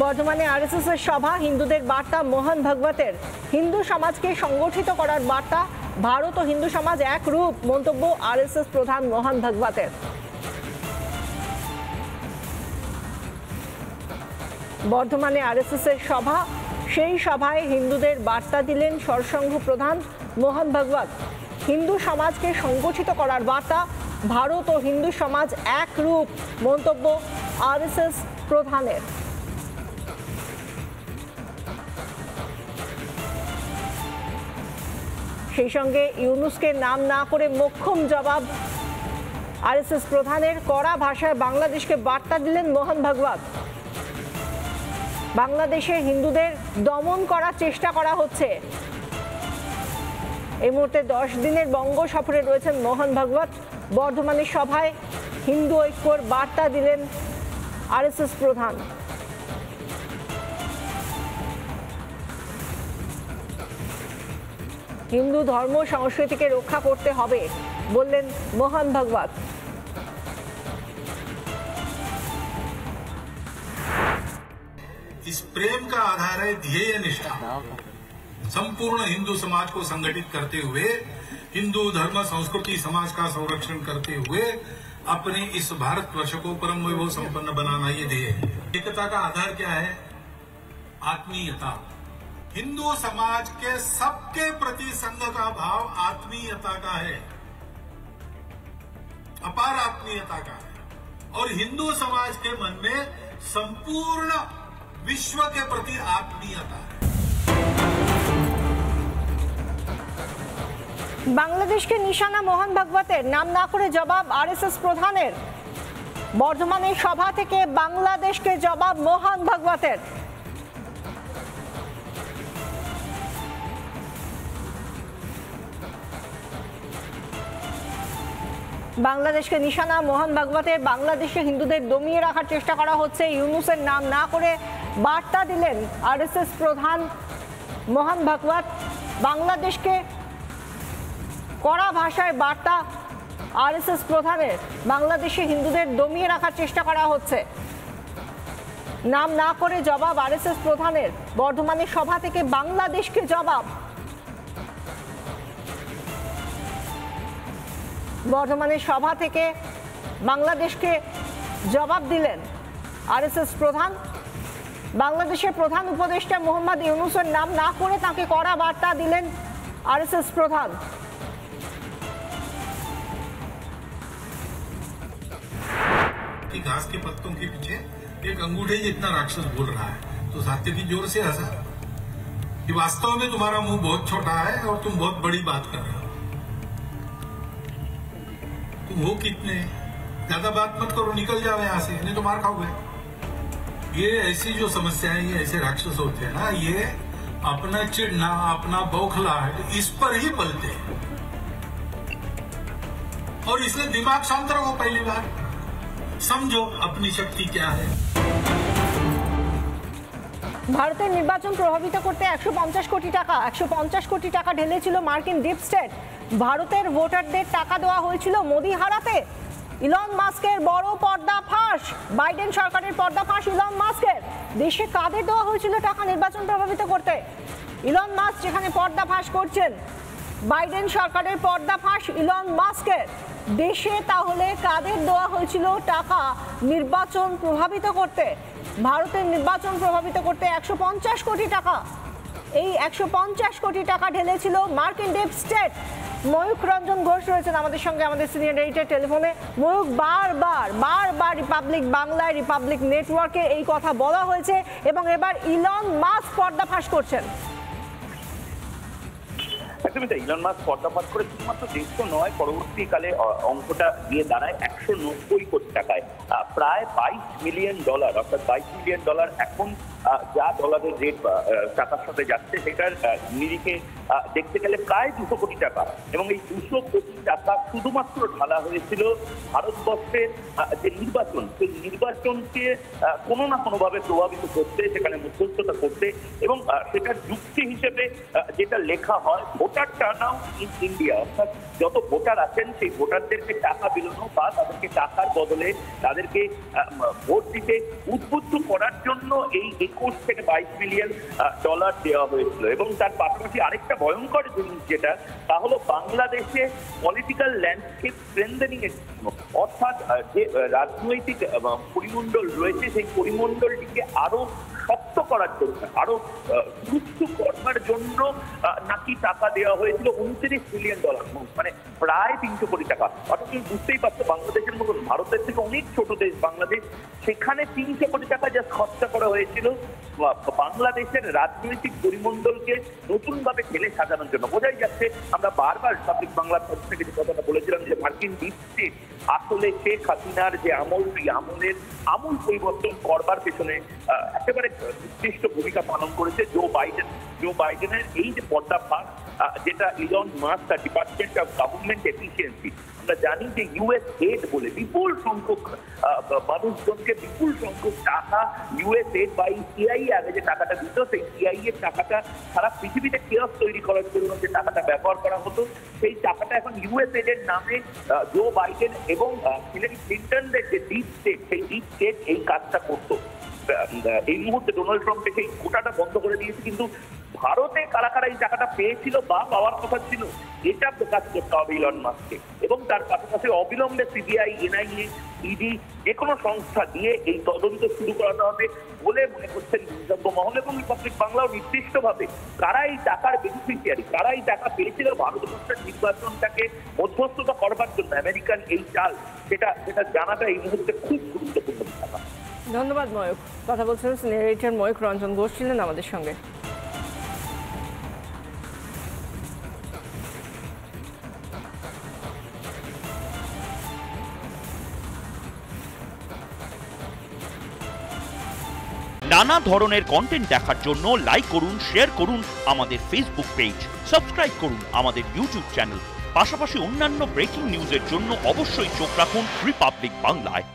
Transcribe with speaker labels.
Speaker 1: বর্ধমানে আরএসএস এর সভা, হিন্দুদের বার্তা মোহন ভাগবতের। হিন্দু সমাজকে সংগঠিত করার বার্তা, ভারত ও হিন্দু সমাজ এক রূপ, মন্তব্য আরএসএস প্রধান মোহন ভাগবতের। বর্ধমানে আরএসএস এর সভা, সেই সভায় হিন্দুদের বার্তা দিলেন সরসংঘ প্রধান মোহন ভাগবত। হিন্দু সমাজকে সংগঠিত করার বার্তা, ভারত ও হিন্দু সমাজ এক রূপ, মন্তব্য আরএসএস প্রধানের। সেই সঙ্গে ইউনূসকে নাম না করে মোক্ষম জবাব আরএসএস প্রধানের। কড়া ভাষায় বাংলাদেশকে বার্তা দিলেন মোহন ভাগবত। বাংলাদেশে হিন্দুদের দমন করার চেষ্টা করা হচ্ছে। এই মুহূর্তে 10 দিনের বঙ্গ সফরে রয়েছেন মোহন ভাগবত। বর্ধমানের সভায় হিন্দু ঐক্যর বার্তা দিলেন আরএসএস প্রধান। হিন্দু ধর্ম সংস্কৃতিকে রক্ষা করতে হবে বললেন মোহন ভাগবত।
Speaker 2: इस प्रेम का आधार है ध्येय निष्ठा। संपूर्ण हिंदू समाज को संगठित करते हुए, हिंदू धर्म संस्कृति समाज का संरक्षण करते हुए अपने इस भारतवर्ष को परम वैभव संपन्न बनाना ये ध्येय है। एकता का आधार क्या है? आत्मीयता। हिंदू समाज के सबके प्रति संघ का भाव आत्मीयता का है, अपार आत्मीयता का है। और हिंदू समाज के मन में संपूर्ण विश्व के प्रति आत्मीयता है।
Speaker 1: বাংলাদেশকে নিশানা মোহন ভাগবতের, নাম না করে জবাব আরএসএস প্রধানের। বর্ধমানের সভা থেকে বাংলাদেশকে জবাব মোহন ভাগবতের। বাংলাদেশকে নিশানা মোহন ভাগবতের। বাংলাদেশে হিন্দুদের দমিয়ে রাখার চেষ্টা করা হচ্ছে, ইউনূসের নাম না করে বার্তা দিলেন আরএসএস প্রধান মোহন ভাগবত। বাংলাদেশকে কড়া ভাষায় বার্তা আরএসএস প্রধানের। বাংলাদেশে হিন্দুদের দমিয়ে রাখার চেষ্টা করা হচ্ছে, নাম না করে জবাব আরএসএস প্রধানের। বর্ধমানের সভা থেকে বাংলাদেশকে জবাব। বর্ধমানের সভা থেকে বাংলাদেশকে জবাব দিলেন আরএসএস প্রধান। বাংলাদেশের প্রধান উপদেষ্টা মোহাম্মদ ইউনূসের নাম না করে তাকে কড়া বার্তা দিলেন আরএসএস প্রধান।
Speaker 2: घास के पत्तों के पीछे एक अंगूठे जितना राक्षस बोल रहा है, तो सात्यकी जोर से हंसा कि वास्तव में तुम्हारा मुंह बहुत छोटा है और तुम बहुत बड़ी बात कर रहे हो। तुम हो कितने? ज्यादा बात मत करो, निकल जाओ यहाँ से, नहीं तो मार खाओगे। ये ऐसी जो समस्या है, ये ऐसे राक्षस होते हैं ना, ये अपना चिढ़ना, अपना बौखलाहट इस पर ही पलते हैं। और इसलिए दिमाग शांत रखो, पहली बार समझो अपनी शक्ति क्या है।
Speaker 1: ভারতের নির্বাচন প্রভাবিত করতে 150 কোটি টাকা 150 কোটি টাকা ঢেলেছিল মার্কিন ডিপ স্টেট। ভারতের ভোটারদের টাকা দেওয়া হয়েছিল মোদি হারাতে। ইলন মাস্কের বড় পর্দাফাঁস, বাইডেন সরকারের পর্দাফাঁস ইলন মাস্কের। দেশে কাদের দেওয়া হয়েছিল টাকা নির্বাচন প্রভাবিত করতে? ইলন মাস্ক যেখানে পর্দাফাঁস করছেন, বাইডেন সরকারের পর্দাফাঁস ইলন মাস্কের। দেশে তাহলে কাদের দেওয়া হয়েছিল টাকা নির্বাচন প্রভাবিত করতে? ভারতের নির্বাচন প্রভাবিত করতে 150 কোটি টাকা। এই 150 কোটি টাকা ঢেলেছিল মার্কিন ডিপ স্টেট। ময়ূক রঞ্জন ঘোষ রয়েছেন আমাদের সঙ্গে, আমাদের সিনিয়র এডিটর টেলিফোনে। ময়ূক, বারবার রিপাবলিক বাংলায়, রিপাবলিক নেটওয়ার্কে এই কথা বলা হয়েছে এবং এবার ইলন মাস্ক পর্দাফাঁস করছেন।
Speaker 3: একদমই তাই। ইলন মাস্ক পর্দাফাঁস করে শুধুমাত্র দেশ নয়, পরবর্তীকালে অঙ্কটা গিয়ে দাঁড়ায় 190 কোটি টাকায়, প্রায় $22 মিলিয়ন। অর্থাৎ $22 মিলিয়ন এখন যা ডলারের রেট টাকার সাথে যাচ্ছে, সেটার নিরিখে দেখতে গেলে প্রায় 200 কোটি টাকা। এবং এই 200 কোটি টাকা শুধুমাত্র ঢালা হয়েছিল ভারতবর্ষের যে নির্বাচন, সেই নির্বাচনকে কোনো না কোনোভাবে প্রভাবিত করতে, সেখানে মধ্যস্থতা করতে। এবং সেটার যুক্তি হিসেবে যেটা লেখা হয়, voter turn out in India, অর্থাৎ যত ভোটার আছেন সেই ভোটারদেরকে টাকা বিলোনো বা তাদেরকে টাকার বদলে তাদেরকে ভোট দিতে উদ্বুদ্ধ করার জন্য এই 21 থেকে 22 মিলিয়ন ডলার দেওয়া হয়েছিল। এবং তার পাশাপাশি আরেকটা ভয়ঙ্কর জিনিস যেটা, তা হলো বাংলাদেশে পলিটিক্যাল ল্যান্ডস্কেপ স্ট্রেনথেনিং এর জন্য, অর্থাৎ যে রাজনৈতিক পরিমণ্ডল রয়েছে সেই পরিমণ্ডলটিকে আরো শক্ত করার জন্য, আরো সুস্থ করবার জন্য নাকি টাকা দেওয়া হয়েছিল 29 মিলিয়ন ডলার, মানে প্রায় 300 কোটি টাকা। অর্থাৎ তুমি বুঝতেই পারছো বাংলাদেশের মতন ভারতের থেকে অনেক ছোট দেশ বাংলাদেশ, সেখানে 300 কোটি টাকা যা খরচা করা হয়েছিল বাংলাদেশের রাজনৈতিক পরিমণ্ডলকে নতুন ভাবে ঢেলে সাজানোর জন্য। বোঝাই যাচ্ছে, আমরা বারবার পাবলিক বাংলার পক্ষ থেকে যে কথাটা বলেছিলাম যে মার্কিন ডিপ স্টেট আসলে শেখ হাসিনার যে আমল, সেই আমলের আমূল পরিবর্তন করবার পেছনে একেবারে নির্দিষ্ট ভূমিকা পালন করেছে জো বাইডেনের এই যে পর্দাফাশ, যেটা ইলন মাস্ক তার ডিপার্টমেন্ট অফ গভর্নমেন্ট এফিসিয়েন্সি, আমরা জানি যে ইউএস এড বলে বিপুল সংখ্যক মানুষজনকে বিপুল সংখ্যক টাকা ইউএস এড বা সিআইএ আগে যে টাকাটা দিত, সেই সিআইএ এর টাকাটা সারা পৃথিবীতে কেয়াস তৈরি করার জন্য যে টাকাটা ব্যবহার করা হতো, সেই টাকাটা এখন ইউএস এড এর নামে জো বাইডেন এবং হিলারি ক্লিন্টনদের যে ডিপ স্টেট, সেই ডিপ স্টেট এই কাজটা করতো। এই মুহূর্তে ডোনাল্ড ট্রাম্প সেই কোটাটা বন্ধ করে দিয়েছে, কিন্তু ভারতে কারা কারা এই টাকাটা পেয়েছিল বা পাওয়ার কথা ছিল এটা প্রকাশ করতে হবে ইলন মাস্ককে। এবং তার পাশাপাশি অবিলম্বে সিবিআই, এনআইএ, ইডি যে কোনো সংস্থা দিয়ে এই তদন্ত শুরু করাতে হবে বলে মনে করছেন বিশেষজ্ঞ মহল। এবং রিপাবলিক বাংলাও নির্দিষ্টভাবে কারা এই টাকার বেনিফিশিয়ারি, কারা এই টাকা পেয়েছিল ভারতবর্ষের নির্বাচনটাকে মধ্যস্থতা করবার জন্য আমেরিকান এই চাল, সেটা জানাটা এই মুহূর্তে খুব গুরুত্বপূর্ণ ব্যাপার।
Speaker 1: ধন্যবাদ ময়ূক। কথা বলছিলেন সিনিয়র এডিটর ময়ূক রঞ্জন ঘোষ ছিলেন আমাদের সঙ্গে।
Speaker 4: নানা ধরনের কন্টেন্ট দেখার জন্য লাইক করুন, শেয়ার করুন আমাদের ফেসবুক পেজ, সাবস্ক্রাইব করুন আমাদের ইউটিউব চ্যানেল। পাশাপাশি অন্যান্য ব্রেকিং নিউজের জন্য অবশ্যই চোখ রাখুন রিপাবলিক বাংলায়।